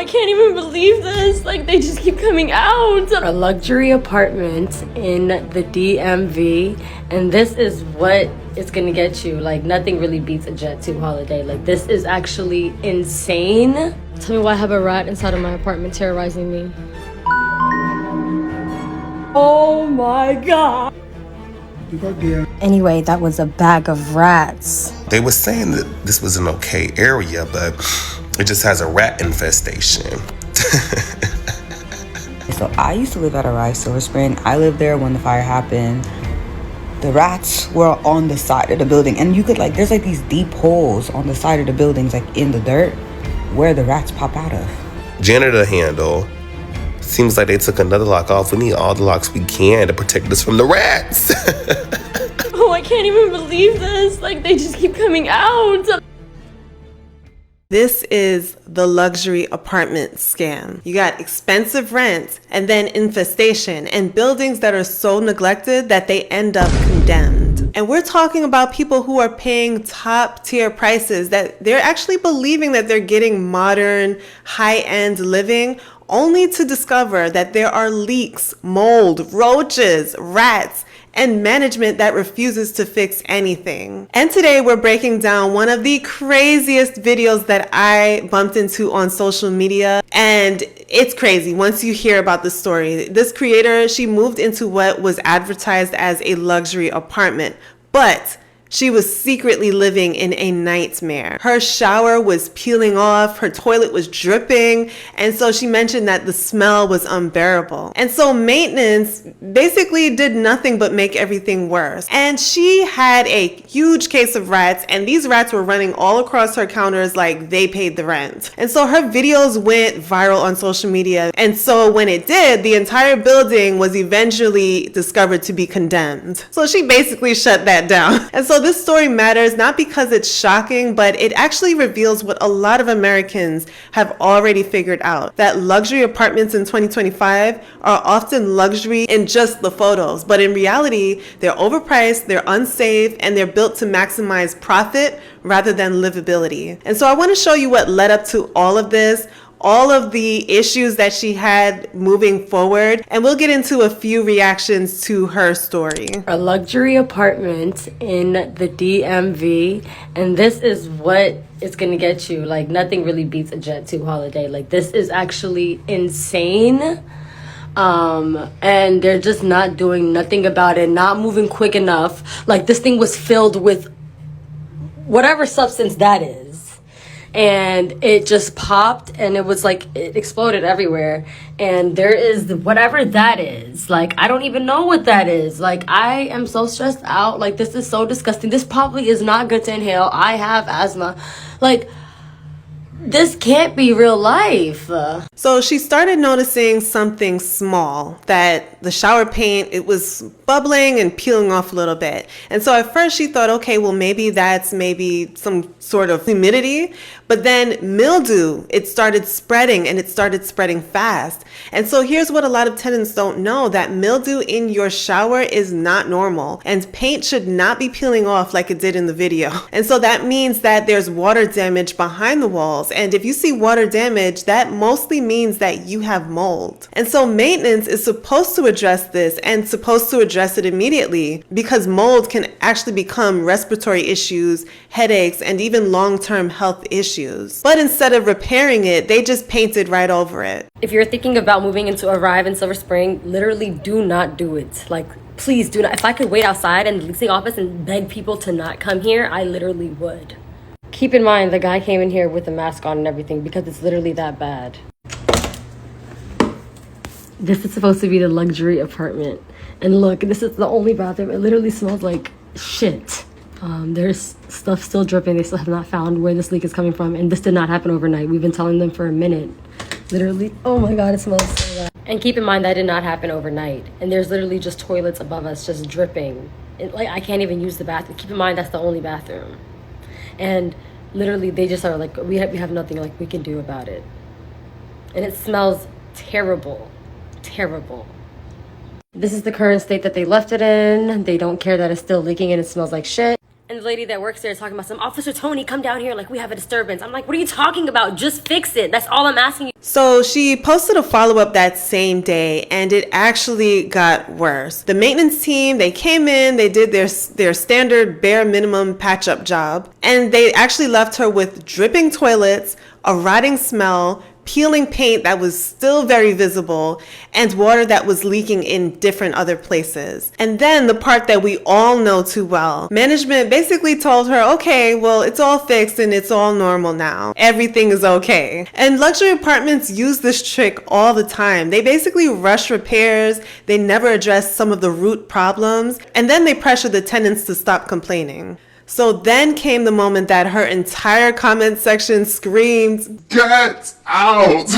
I can't even believe this. Like, they just keep coming out. A luxury apartment in the DMV, and this is what it's gonna get you. Like, nothing really beats a Jet 2 holiday. Like, this is actually insane. Tell me why I have a rat inside of my apartment terrorizing me. Oh my god. Anyway, that was a bag of rats. They were saying that this was an okay area, but it just has a rat infestation. So I used to live at a rise, Silver Spring. I lived there when the fire happened. The rats were on the side of the building, and you could there's these deep holes on the side of the buildings, in the dirt, where the rats pop out of. Janitor handle. Seems like they took another lock off. We need all the locks we can to protect us from the rats. Oh, I can't even believe this. Like, they just keep coming out. This is the luxury apartment scam. You got expensive rent and then infestation and buildings that are so neglected that they end up condemned. And we're talking about people who are paying top tier prices that they're actually believing that they're getting modern, high-end living, only to discover that there are leaks, mold, roaches, rats, and management that refuses to fix anything. And today we're breaking down one of the craziest videos that I bumped into on social media. And it's crazy once you hear about the story. This creator, she moved into what was advertised as a luxury apartment, but she was secretly living in a nightmare. Her shower was peeling off, her toilet was dripping, and so she mentioned that the smell was unbearable. And so maintenance basically did nothing but make everything worse. And she had a huge case of rats, and these rats were running all across her counters like they paid the rent. And so her videos went viral on social media. And so when it did, the entire building was eventually discovered to be condemned. So she basically shut that down. And so this story matters not because it's shocking, but it actually reveals what a lot of Americans have already figured out, that luxury apartments in 2025 are often luxury in just the photos, but in reality, they're overpriced, they're unsafe, and they're built to maximize profit rather than livability. And so I want to show you what led up to all of this, all of the issues that she had moving forward, and we'll get into a few reactions to her story. A luxury apartment in the DMV, and this is what it's gonna get you. Like, nothing really beats a Jet 2 holiday. Like, this is actually insane. And they're just not doing nothing about it, not moving quick enough. Like, this thing was filled with whatever substance that is. And it just popped, and it was like, it exploded everywhere. And there is whatever that is. Like, I don't even know what that is. Like, I am so stressed out. Like, this is so disgusting. This probably is not good to inhale. I have asthma. Like, this can't be real life. So she started noticing something small, that the shower paint, it was bubbling and peeling off a little bit. And so at first she thought, okay, well, maybe that's some sort of humidity. But then mildew, it started spreading, and it started spreading fast. And so here's what a lot of tenants don't know, that mildew in your shower is not normal, and paint should not be peeling off like it did in the video. And so that means that there's water damage behind the walls. And if you see water damage, that mostly means that you have mold. And so maintenance is supposed to address this, and supposed to address it immediately, because mold can actually become respiratory issues, headaches, and even long-term health issues. But instead of repairing it, they just painted right over it. If you're thinking about moving into Arrive in Silver Spring, literally do not do it. Like, please do not. If I could wait outside in the leasing office and beg people to not come here, I literally would. Keep in mind, the guy came in here with a mask on and everything, because it's literally that bad. This is supposed to be the luxury apartment. And look, this is the only bathroom. It literally smells like shit. There's stuff still dripping. They still have not found where this leak is coming from. And this did not happen overnight. We've been telling them for a minute. Literally, oh my God, it smells so bad. And keep in mind, that did not happen overnight. And there's literally just toilets above us just dripping. Like, I can't even use the bathroom. Keep in mind, that's the only bathroom. And literally, they just are like, we have nothing like we can do about it. And it smells terrible. Terrible. This is the current state that they left it in. They don't care that it's still leaking and it smells like shit. And the lady that works there is talking about some Officer Tony, come down here, like we have a disturbance. I'm like, what are you talking about? Just fix it. That's all I'm asking you. So she posted a follow-up that same day, and it actually got worse. The maintenance team, they came in, they did their standard bare minimum patch-up job, and they actually left her with dripping toilets, a rotting smell, peeling paint that was still very visible, and water that was leaking in different other places. And then the part that we all know too well, management basically told her, okay, well, it's all fixed and it's all normal now. Everything is okay. And luxury apartments use this trick all the time. They basically rush repairs, they never address some of the root problems, and then they pressure the tenants to stop complaining. So then came the moment that her entire comment section screamed, "Get out!"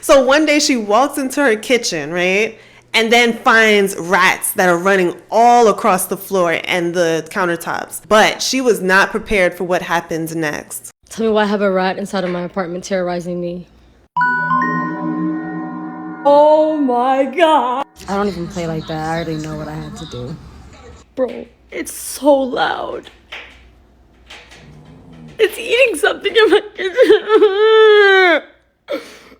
So one day she walks into her kitchen, right? And then finds rats that are running all across the floor and the countertops. But she was not prepared for what happened next. Tell me why I have a rat inside of my apartment terrorizing me. Oh my God. I don't even play like that. I already know what I had to do. Bro, it's so loud. It's eating something in my kitchen.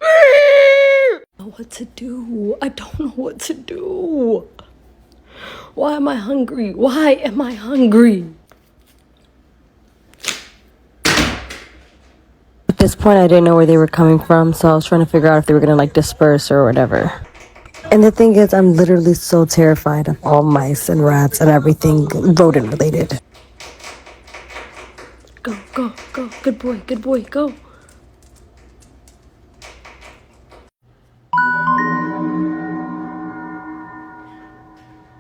I don't know what to do. I don't know what to do. Why am I hungry? Why am I hungry? At this point, I didn't know where they were coming from, so I was trying to figure out if they were gonna like disperse or whatever. And the thing is, I'm literally so terrified of all mice and rats and everything rodent related. Go, go, go. Good boy, go.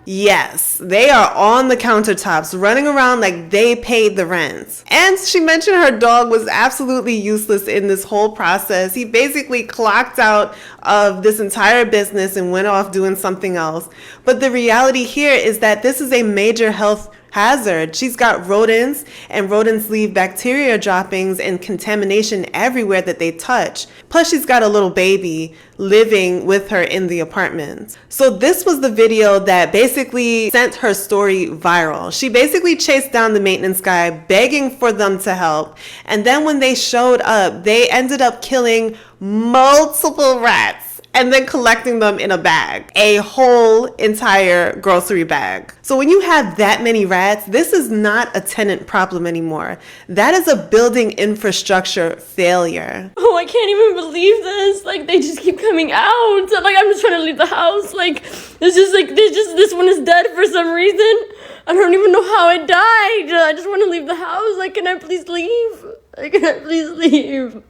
Yes, they are on the countertops, running around like they paid the rent. And she mentioned her dog was absolutely useless in this whole process. He basically clocked out of this entire business and went off doing something else. But the reality here is that this is a major health hazard. She's got rodents, and rodents leave bacteria droppings and contamination everywhere that they touch. Plus, she's got a little baby living with her in the apartment. So this was the video that basically sent her story viral. She basically chased down the maintenance guy, begging for them to help. And then when they showed up, they ended up killing multiple rats and then collecting them in a bag, a whole entire grocery bag. So when you have that many rats, this is not a tenant problem anymore. That is a building infrastructure failure. Oh, I can't even believe this. Like, they just keep coming out. Like, I'm just trying to leave the house. Like, this one is dead for some reason. I don't even know how it died. I just want to leave the house. Like, can I please leave? Like, can I please leave?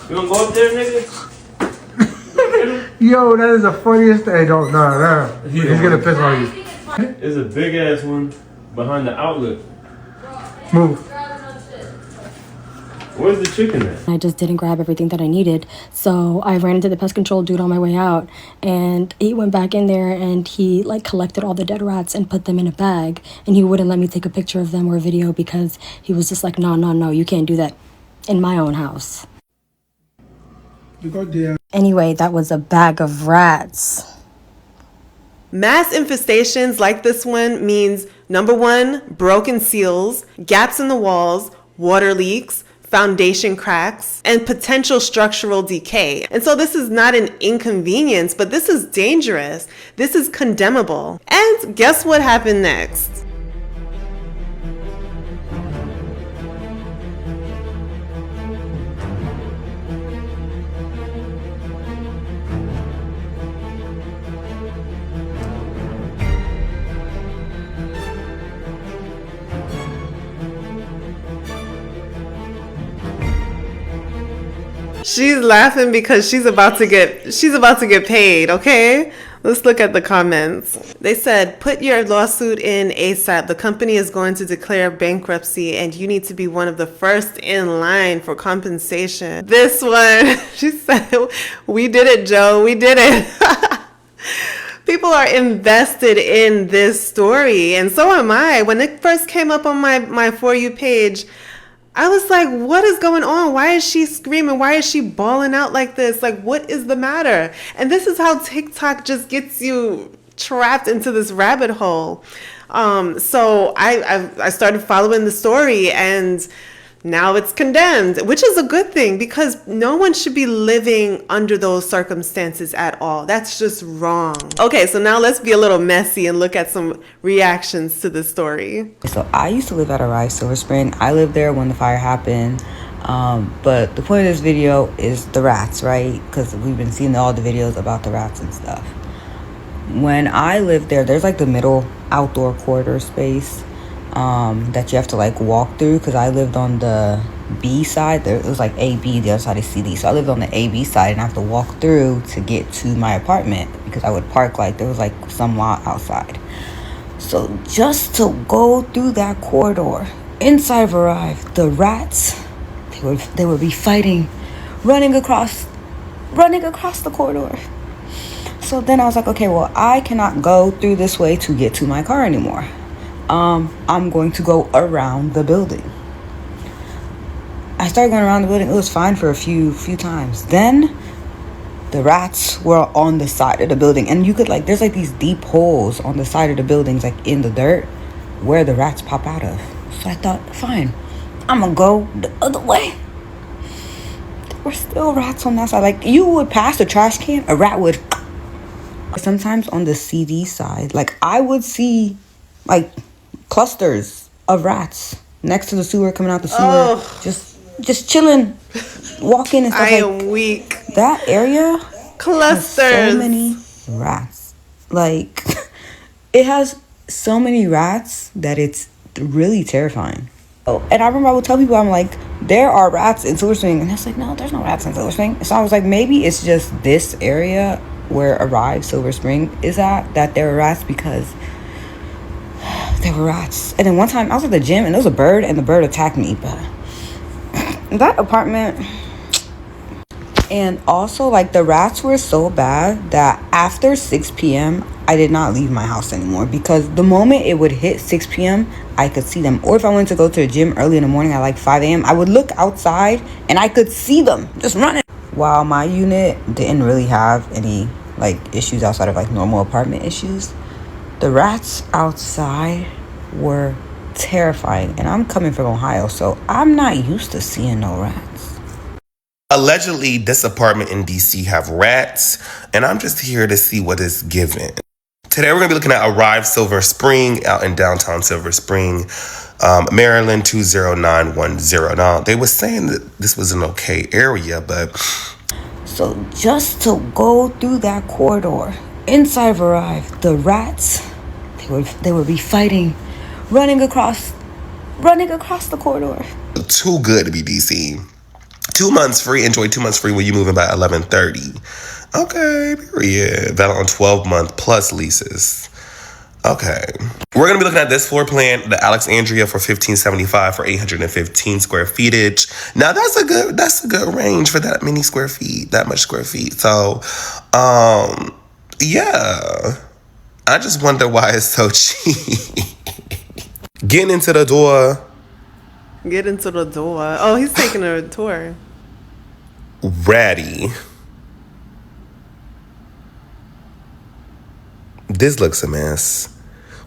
You wanna go up there, nigga? Yo, that is the funniest thing. No. He's gonna piss on you. There's a big ass one behind the outlet. Move. Where's the chicken at? I just didn't grab everything that I needed. So I ran into the pest control dude on my way out, and he went back in there and he like collected all the dead rats and put them in a bag, and he wouldn't let me take a picture of them or a video because he was just like, no, you can't do that in my own house. Anyway, that was a bag of rats. Mass infestations like this one means, number one, broken seals, gaps in the walls, water leaks, foundation cracks, and potential structural decay. And so this is not an inconvenience, but this is dangerous. This is condemnable. And guess what happened next? She's laughing because she's about to get paid, okay? Let's look at the comments. They said, put your lawsuit in ASAP. The company is going to declare bankruptcy and you need to be one of the first in line for compensation. This one, she said, we did it, Joe. We did it. People are invested in this story, and so am I. When it first came up on my For You page, I was like, what is going on? Why is she screaming? Why is she bawling out like this? Like, what is the matter? And this is how TikTok just gets you trapped into this rabbit hole. So I started following the story, and now it's condemned, which is a good thing because no one should be living under those circumstances at all. That's just wrong. Okay, so now let's be a little messy and look at some reactions to this story. So I used to live at Arise Silver Spring. I lived there when the fire happened. But the point of this video is the rats, right? Because we've been seeing all the videos about the rats and stuff. When I lived there, there's like the middle outdoor corridor space that you have to like walk through, because I lived on the B side. It was like A, B, the other side is C, D. So I lived on the A, B side, and I have to walk through to get to my apartment because I would park, like there was like some lot outside. So just to go through that corridor inside of Arrive, the rats, they would be fighting, running across the corridor. So then I was like, okay, well, I cannot go through this way to get to my car anymore. I'm going to go around the building. I started going around the building. It was fine for a few times. Then the rats were on the side of the building, and you could like, there's like these deep holes on the side of the buildings, like in the dirt, where the rats pop out of. So I thought, fine, I'm gonna go the other way. There were still rats on that side. Like, you would pass a trash can, a rat would. Sometimes on the CD side, like I would see like clusters of rats next to the sewer, coming out the sewer, just chilling, walking and stuff. I am weak. That area Clusters. has so many rats. Like, it has so many rats that it's really terrifying. Oh, and I remember I would tell people, I'm like, there are rats in Silver Spring, and it's like, no, there's no rats in Silver Spring. So I was like, maybe it's just this area where Arrive Silver Spring is at that there were rats, because there were rats. And then one time I was at the gym and there was a bird, and the bird attacked me. But that apartment, and also like the rats were so bad that after 6 p.m. I did not leave my house anymore, because the moment it would hit 6 p.m. I could see them. Or if I went to go to the gym early in the morning at like 5 a.m. I would look outside and I could see them just running. While my unit didn't really have any like issues outside of like normal apartment issues, the rats outside were terrifying. And I'm coming from Ohio, so I'm not used to seeing no rats. Allegedly, this apartment in DC have rats, and I'm just here to see what is given. Today, we're going to be looking at Arrive Silver Spring out in downtown Silver Spring, Maryland 20910. Now, they were saying that this was an okay area, but... So just to go through that corridor inside of Arrive, the rats, they would be fighting, running across the corridor. Too good to be DC. 2 months free. Enjoy 2 months free when you move in by 11:30. Okay, period. Valid on 12-month plus leases. Okay. We're going to be looking at this floor plan, the Alexandria for $1,575 for 815 square feetage. Now, that's a good range for that many square feet, that much square feet. So, yeah. I just wonder why it's so cheap. Getting into the door. Get into the door. Oh, he's taking a tour. Ratty. This looks a mess.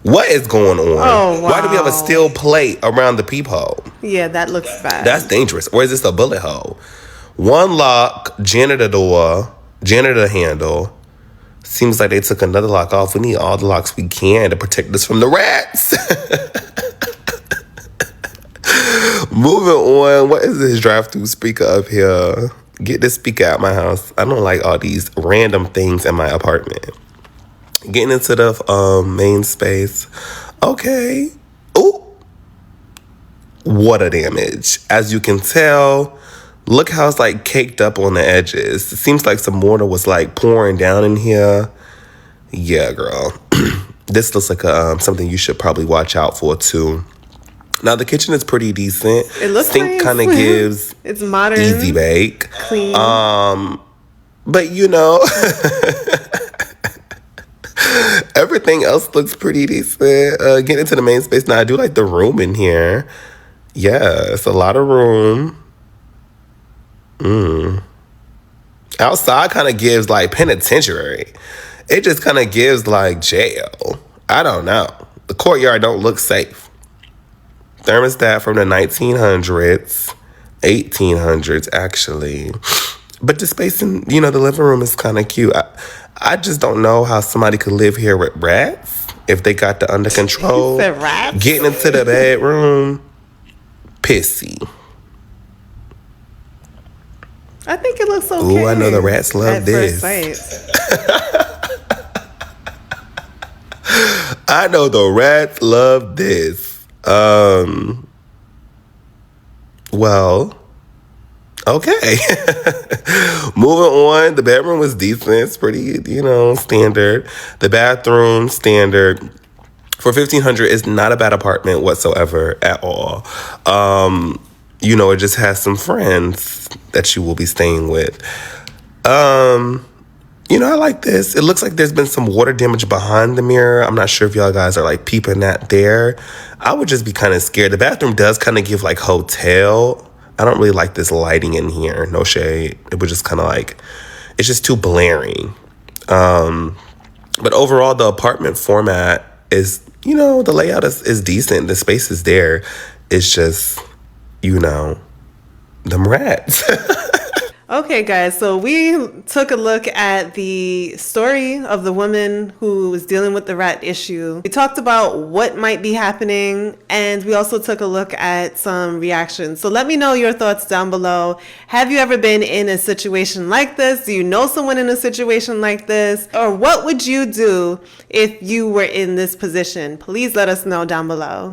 What is going on? Oh, wow. Why do we have a steel plate around the peephole? Yeah, that looks bad. That's dangerous. Or is this a bullet hole? One lock, janitor door, janitor handle. Seems like they took another lock off. We need all the locks we can to protect us from the rats. Moving on. What is this drive-through speaker up here? Get this speaker out my house. I don't like all these random things in my apartment. Getting into the main space. Okay. Ooh. Water damage. As you can tell, look how it's like caked up on the edges. It seems like some water was like pouring down in here. Yeah, girl. This looks like something you should probably watch out for too. Now the kitchen is pretty decent. It looks Sink nice. kind of gives it's modern, easy bake, clean. But you know, everything else looks pretty decent. Getting into the main space now, I do like the room in here. Yeah, it's a lot of room. Outside kind of gives like penitentiary. It just kind of gives like jail. I don't know. The courtyard don't look safe. Thermostat from the 1900s, 1800s actually. But the space in, the living room is kind of cute. I just don't know how somebody could live here with rats if they got the under control. The rats? Getting into the bedroom, pissy. I think it looks okay. Ooh, I know the rats love this. I know the rats love this. Well, okay. Moving on, the bedroom was decent. It's pretty, standard. The bathroom, standard. For $1,500, it's not a bad apartment whatsoever at all. It just has some friends that you will be staying with. I like this. It looks like there's been some water damage behind the mirror. I'm not sure if y'all guys are like peeping that there. I would just be kind of scared. The bathroom does kind of give like hotel. I don't really like this lighting in here. No shade. It was just kind of like, it's just too blaring. But overall, the apartment format is, the layout is decent. The space is there. It's just, them rats. Okay, guys, so we took a look at the story of the woman who was dealing with the rat issue. We talked about what might be happening, and we also took a look at some reactions. So let me know your thoughts down below. Have you ever been in a situation like this? Do you know someone in a situation like this? Or what would you do if you were in this position? Please let us know down below.